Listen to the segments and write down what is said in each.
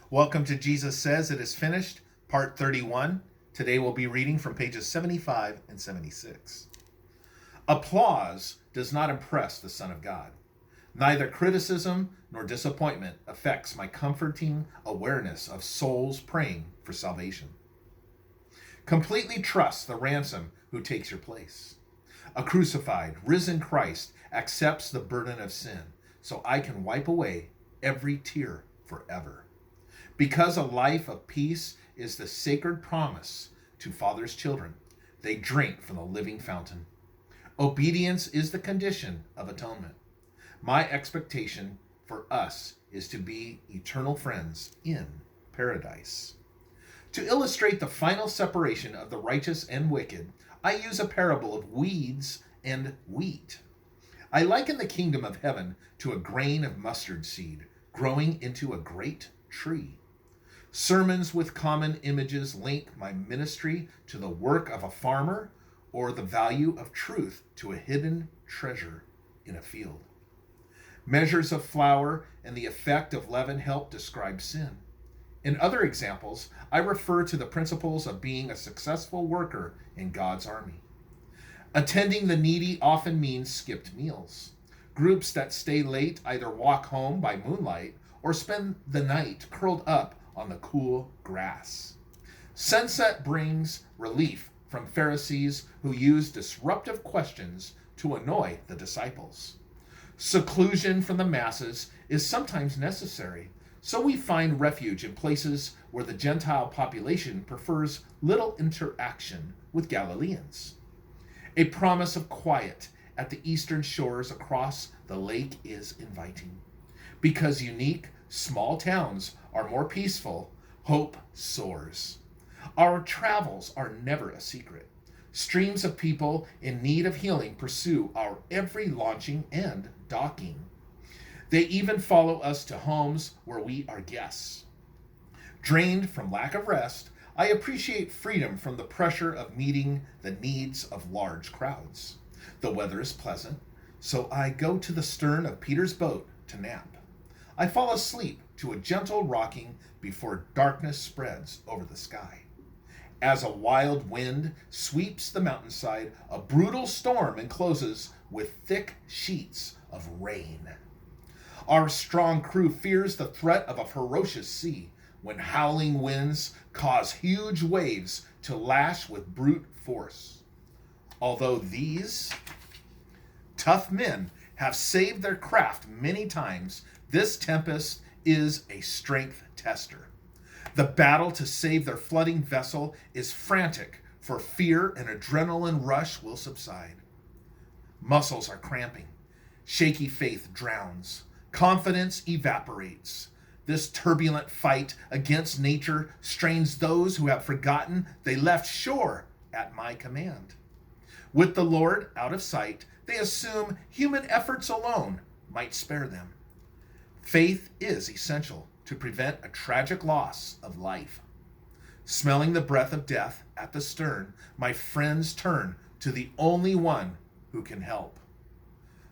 Welcome to Jesus Says It Is Finished, Part 31. Today we'll be reading from pages 75 and 76. Applause does not impress the Son of God. Neither criticism nor disappointment affects my comforting awareness of souls praying for salvation. Completely trust the ransom who takes your place. A crucified, risen Christ accepts the burden of sin, so I can wipe away every tear forever. Because a life of peace is the sacred promise to Father's children, they drink from the living fountain. Obedience is the condition of atonement. My expectation for us is to be eternal friends in paradise. To illustrate the final separation of the righteous and wicked, I use a parable of weeds and wheat. I liken the kingdom of heaven to a grain of mustard seed growing into a great tree. Sermons with common images link my ministry to the work of a farmer or the value of truth to a hidden treasure in a field. Measures of flour and the effect of leaven help describe sin. In other examples, I refer to the principles of being a successful worker in God's army. Attending the needy often means skipped meals. Groups that stay late either walk home by moonlight or spend the night curled up on the cool grass. Sunset brings relief from Pharisees who use disruptive questions to annoy the disciples. Seclusion from the masses is sometimes necessary, so we find refuge in places where the Gentile population prefers little interaction with Galileans. A promise of quiet at the eastern shores across the lake is inviting. Because unique, small towns are more peaceful, hope soars. Our travels are never a secret. Streams of people in need of healing pursue our every launching and docking. They even follow us to homes where we are guests. Drained from lack of rest, I appreciate freedom from the pressure of meeting the needs of large crowds. The weather is pleasant, so I go to the stern of Peter's boat to nap. I fall asleep to a gentle rocking before darkness spreads over the sky. As a wild wind sweeps the mountainside, a brutal storm encloses with thick sheets of rain. Our strong crew fears the threat of a ferocious sea when howling winds cause huge waves to lash with brute force. Although these tough men have saved their craft many times, this tempest is a strength tester. The battle to save their flooding vessel is frantic, for fear an adrenaline rush will subside. Muscles are cramping. Shaky faith drowns. Confidence evaporates. This turbulent fight against nature strains those who have forgotten they left shore at my command. With the Lord out of sight, they assume human efforts alone might spare them. Faith is essential to prevent a tragic loss of life. Smelling the breath of death at the stern, my friends turn to the only one who can help.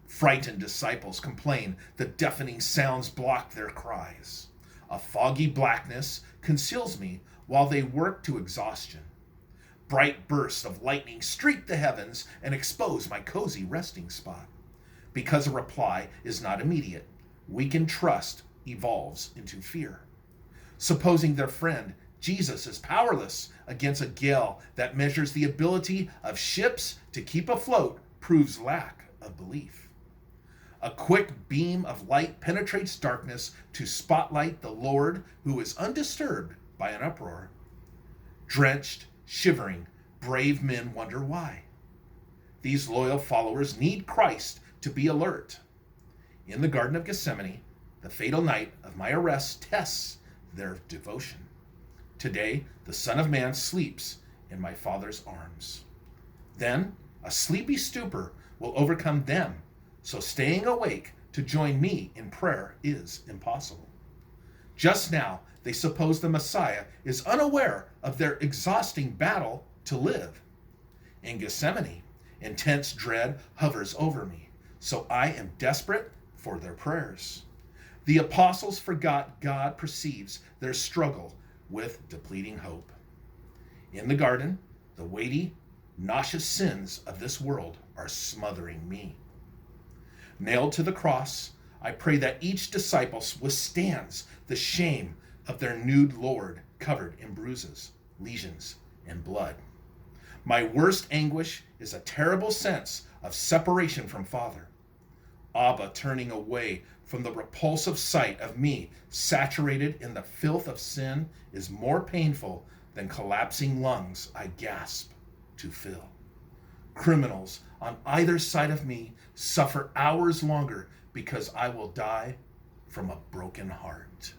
Frightened disciples complain the deafening sounds block their cries. A foggy blackness conceals me while they work to exhaustion. Bright bursts of lightning streak the heavens and expose my cozy resting spot. Because a reply is not immediate, weakened trust evolves into fear. Supposing their friend Jesus is powerless against a gale that measures the ability of ships to keep afloat proves lack of belief. A quick beam of light penetrates darkness to spotlight the Lord who is undisturbed by an uproar. Drenched, shivering, brave men wonder why. These loyal followers need Christ to be alert. In the Garden of Gethsemane, the fatal night of my arrest tests their devotion. Today, the Son of Man sleeps in my Father's arms. Then, a sleepy stupor will overcome them, so staying awake to join me in prayer is impossible. Just now, they suppose the Messiah is unaware of their exhausting battle to live. In Gethsemane, intense dread hovers over me, so I am desperate for their prayers. The apostles forgot God perceives their struggle with depleting hope. In the garden, the weighty, nauseous sins of this world are smothering me. Nailed to the cross, I pray that each disciple withstands the shame of their nude Lord covered in bruises, lesions, and blood. My worst anguish is a terrible sense of separation from Father. Abba turning away from the repulsive sight of me saturated in the filth of sin is more painful than collapsing lungs I gasp to fill. Criminals on either side of me suffer hours longer because I will die from a broken heart.